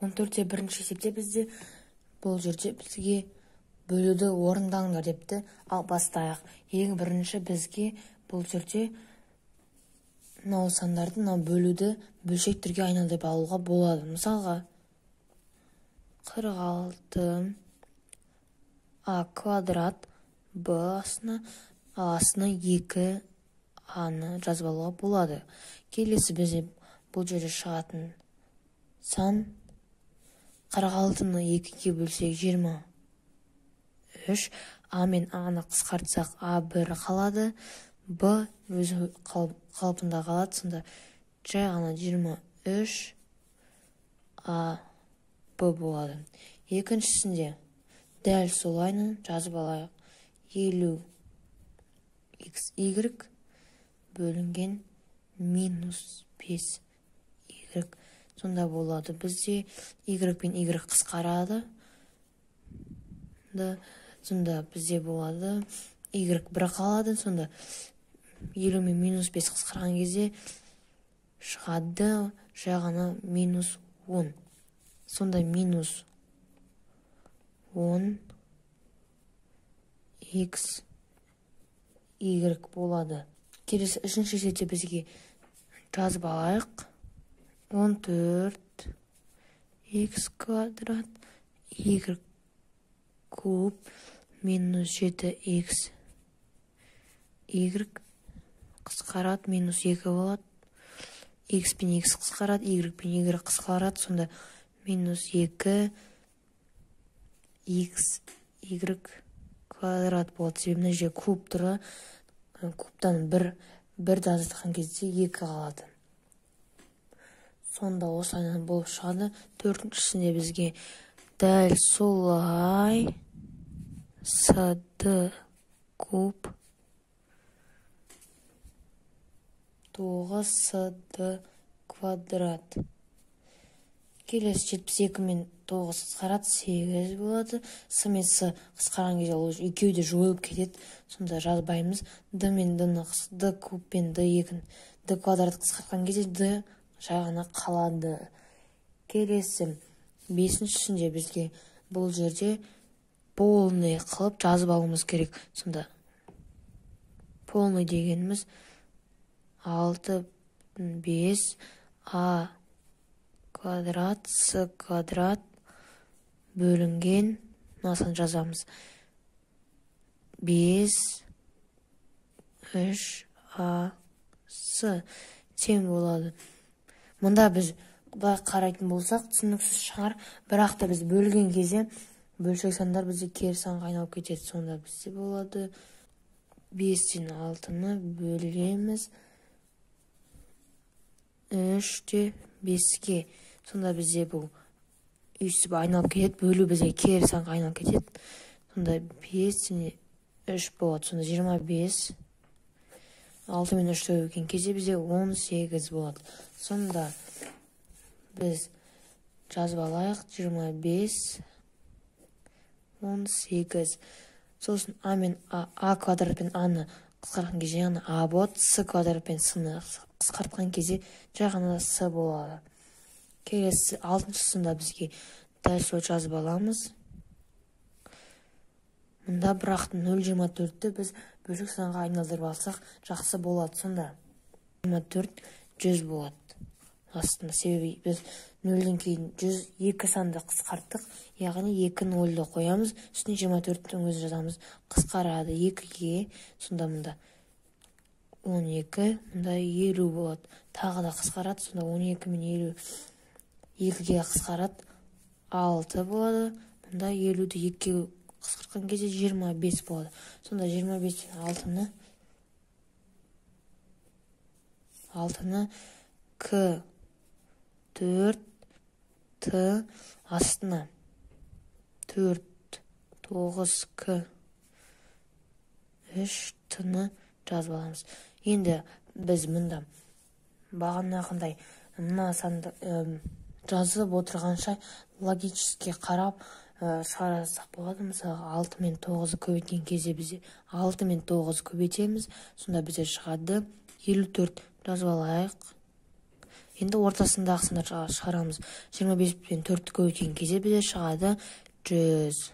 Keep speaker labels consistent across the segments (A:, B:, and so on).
A: 14-те бірінші есепте бізде бұл жерде бізге бөлуді орындаңдар депті. Ал бастайық. Ең бірінші бізге бұл жерде мынау сандарды бөлуді бөлшек түрге айналдырып алуға болады. Мысалға 46 а квадрат б астына 2 аны жазып алуға болады. Келесі бізде бұл жерде шығатын сан 46-ны 2-ге бөлсек 23, а мен аны қысқартсақ а1 қалады, б өзі қалпында қалады. Сонда жай ғана 23 а б болады. Екіншісінде дәл солайны жазып алайық. 50 xy бөлінген минус 5 y. Сонда болады. Бізде y пен y қысқарады. Сонда бізде болады y 1 қалады. Сонда 50 мен минус 5 қысқарған кезде шығады жағына минус 10. Сонда минус 10 x y болады. Келесі үшінші есепте бізге жазып алайық. 14 x квадрат y куб минус 7 x y қысқарады, минус 2 болады. X пен x қысқарады, y пен y қысқарады. Сонда минус 2 x y квадрат болады. Себебі мына жерде куб тұры, кубтан бірді азайтқан кезде 2 қалады. Сонда осылай болып шығады. Төртіншісінде бізге дәл солай сд куб 9 сд квадрат. Келесі 72 мен 9 қысқарады, 8 болады. С мен с қысқарған кезде ол екеуі де жойылып кетеді. Сонда жазбаймыз. д мен д куб пен д2 д квадрат қысқартқан кезде д жағына қалады. Келесі бесіншісінде бізге бұл жерде полный қылып жазып алуымыз керек. Сонда полный дегеніміз 6 5 а квадрат с квадрат бөлінген, насын жазамыз, 5 3 а с тең болады. Мұнда біз қарайтын болсақ түсініксіз шығар, бірақ та біз бөлген кезде бөлшек сандар бізде кері санға айналып кетеді. Сонда бізде болады 5-тен 6-ны бөлеміз 3-те 5-ге. Сонда бізде бұл үйсіп айналып кетеді, бөлу бізде кері санға айналып кетеді. Сонда 5-тен 3 болады. Сонда 25 6 мен 3 бөлген кезде бізде 18 болады. Сонда біз жазып алайық 25 18. Сосын а мен а квадрат пен аны қысқартқан кезде ғана а болады, с квадрат пен с-ны қысқартқан кезде жай ғана с болады. Келесі алтыншысында бізге дәл сол жазып аламыз. Мұнда бірақ 0,24-ті біз бөлшек санға айналдырып алсақ жақсы болады. Сонда 24 100 болады астында. Себебі біз 0-ден кейін 102 санды қысқарттық. Яғни 2 0-ді қоямыз, үстіне 24-тің өзі жазамыз. Қысқарады 2-ге. Сонда мұнда 12, мұнда 50 болады. Тағы да қысқарады. Сонда 12 мен 50 2-ге қысқарады. 6 болады. Мұнда 50-ді 2-ге қысқартқан кезде 25 болады. Сонда 25-тен 6-ны к 4 т астына 4 9 к 3 т-ны жазып аламыз. Енді біз мұнда бағанағындай мына санды жазып отырғанша логически қарап шығарсақ болады. Мысалы 6 мен 9-ы көбейткен кезде бізде 6 мен 9-ы көбейтеміз. Сонда бізде шығады 54. Жазып алайық. Енді ортасындағысын шығарамыз. 25 пен 4-ті көбейткен кезде бізде шығады 100.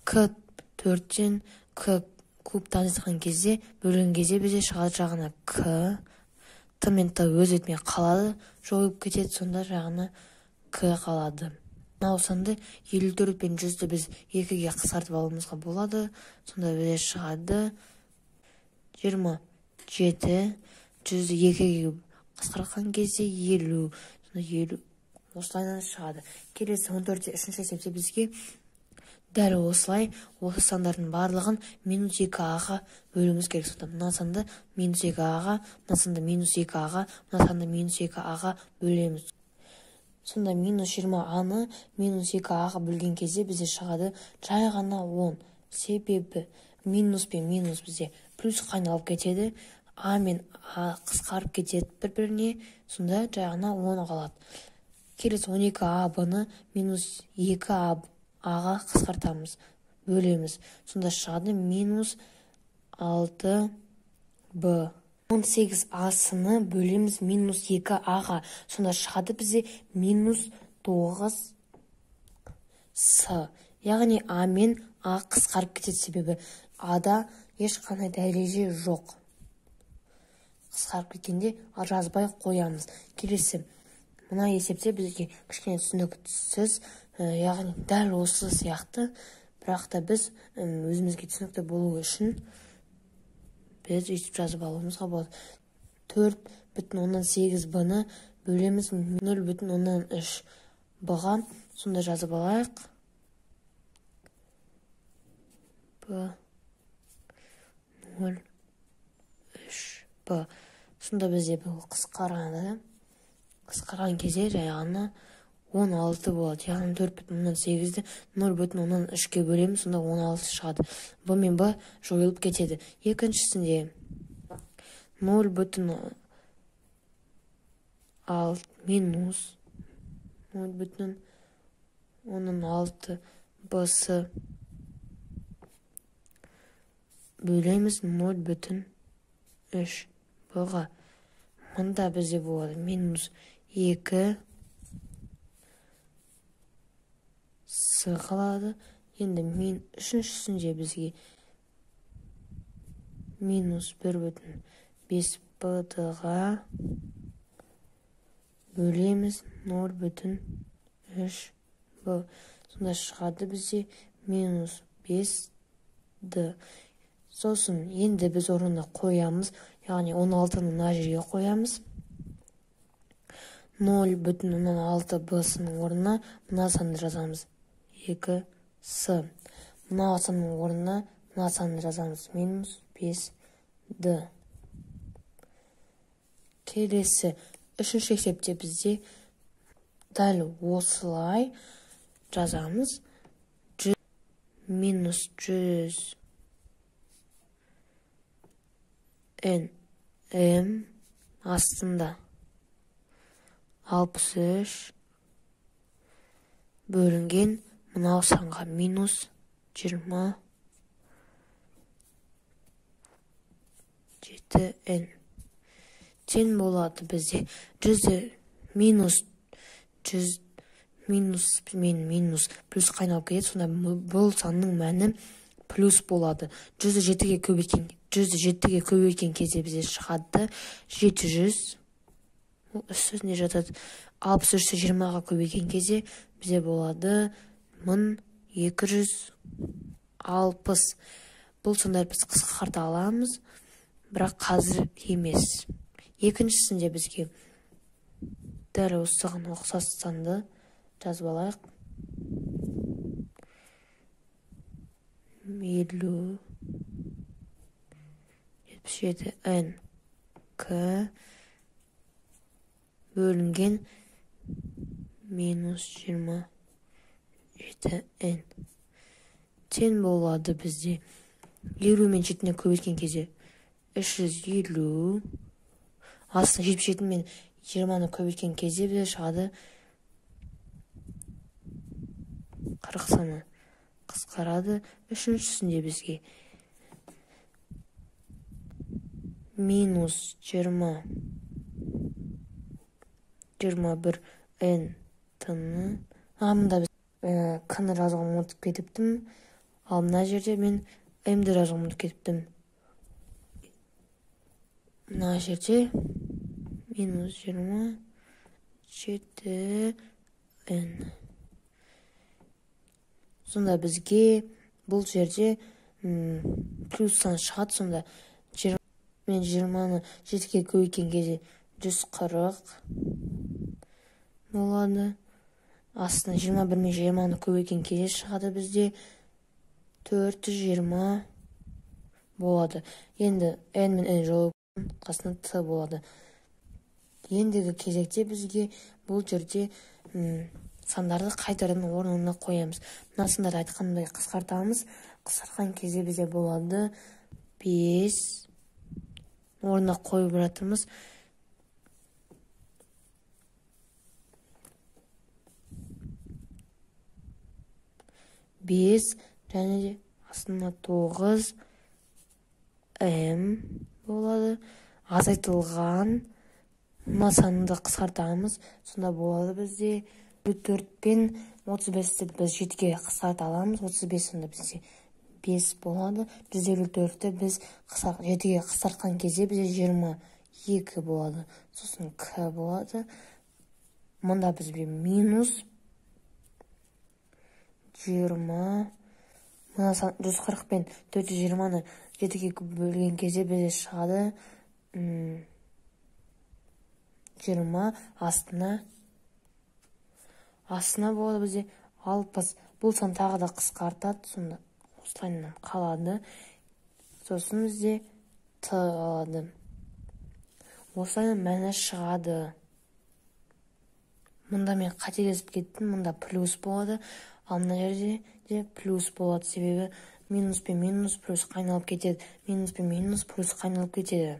A: К 4-тен К кубтан айтқан кезде, бөлген кезде бізде шығады жағына К. Т мен Т өз бетімен қалады, жойылып кетеді, сонда жағына К қалады. Мынау санды 54 пен 100-ді біз 2-ге қысқартып алуымызға болады. Сонда бізде шығады 27. 100-ді 2-ге қысқартқан кезде 50. Сонда 50 осылайынан шығады. Келесі 14-те 3-ші есепте бізге дәл осылай осы сандардың барлығын -2аға бөлуіміз керек. Сонда мына санды -2аға, мына санды -2аға, мына санды -2аға бөлеміз. Сонда -20аны -2аға бөлген кезде бізде шығады жай ғана 10. Себебі минус пен минус бізде плюсқа айналып кетеді. А мен А қысқарып кетеді бір-біріне. Сонда жай ғана 10 қалады. Келесі 12аб-ны -2аға қысқартамыз, бөлеміз. Сонда шығады -6б. 18а-сыны бөлеміз -2аға. Сонда шығады бізде -9с. Яғни А мен А қысқарып кетеді, себебі Ада ешқандай дәреже жоқ. Қысқарып кеткенде жазбай қоямыз. Келесі мына есепте бізге кішкене түсініксіз, яғни дәл осы сияқты, бірақ та біз өзімізге түсінікті болу үшін біз өйтіп жазып алуымызға болады. 4,8б-ны бөлеміз 0,3б-ға. Сонда жазып алайық. Б 0,3б. Сонда бізде бұл қысқарады. Қысқарған кезде жайғаны 16 болады. Яғни 4,8-ді 0,3-ге бөлеміз, сонда 16 шығады. Б мен Б жойылып кетеді. Екіншісінде 0,6 минус 0,6б-сы бөлеміз 0,3б-ға. Мында бізде болады -2 с қалады. Енді үшіншісінде бізге -1,5б-ға бөлеміз 0,3б. Сонда шығады бізде -5д. Сосын енді біз орнына қоямыз, яғни 16-ны мына жерге қоямыз. 0,6б-сының орнына мына санды жазамыз 2с. Мына санның орнына мына санды жазамыз -5d. Келесі үшінші есепте бізде дәл осылай жазамыз. -100 м астында 63 бөлінген мынау санға -27n. Тең болады бізде 100 минус мен минус плюс қайналып кетеді. Сонда бұл санның мәні плюс болады. 7-ге көбейткен кезде бізде шығады 700. Үстіне жатады. 63-ті 20-ға көбейген кезде бізде болады 1260. Бұл сандар біз қысқарта аламыз, бірақ қазір емес. Екіншісінде бізге дәл осыған ұқсас санды жазып алайық. 77n к бөлінген -27n тең болады бізде. 50 мен 7-не көбейткен кезде 350. Астына 77 мен 20-ны көбейткен кезде бізде шығады 40 саны қысқарады. Үшіншісінде бізге -20 21 n тны. Мында біз к-ны жазуға ұмытып кетіптім. Ал мына жерде мен м-ді жазуға ұмытып кетіптім. Мына жерде минус 27 n. Сонда бізге бұл жерде плюстан шығады. Сонда мен 20-ны 7-ге көбейткен кезде 140 болады. Астына 21 мен 20-ны көбейткен кезде шығады бізде 420 болады. Енді n мен n жолып қасына t болады. Ендігі кезекте бізге бұл жерде сандарды қайтадан орнына қоямыз. Мына сандарды айтқандай қысқартамыз. Қысқартқан кезде бізде болады 5 орнына қойып жатырмыз. Бес және де астына 9 м болады. Азайтылған мына санды қысқартамыз. Сонда болады бізде 4 пен 35-ті біз 7-ге қысқарта аламыз. 35 сонда бізде 5 болады. 154-ті біз 7-ге қысқартқан кезде бізде 22 болады. Сосын к болады. Мұнда бізге минус 20. Мына 140 пен 420-ны 7-ге бөлген кезде бізде шығады 20 астына болады бізде 60. Бұл сан тағы да қысқартады. Сонда осылайынан қалады. Сосын бізде т алады. Осылайынан мәні шығады. Мұнда мен қателесіп кеттім. Мұнда плюс болады. Ал мына жерде де плюс болады. Себебі минус пен минус плюс қайналып кетеді. Минус пен минус плюс қайналып кетеді.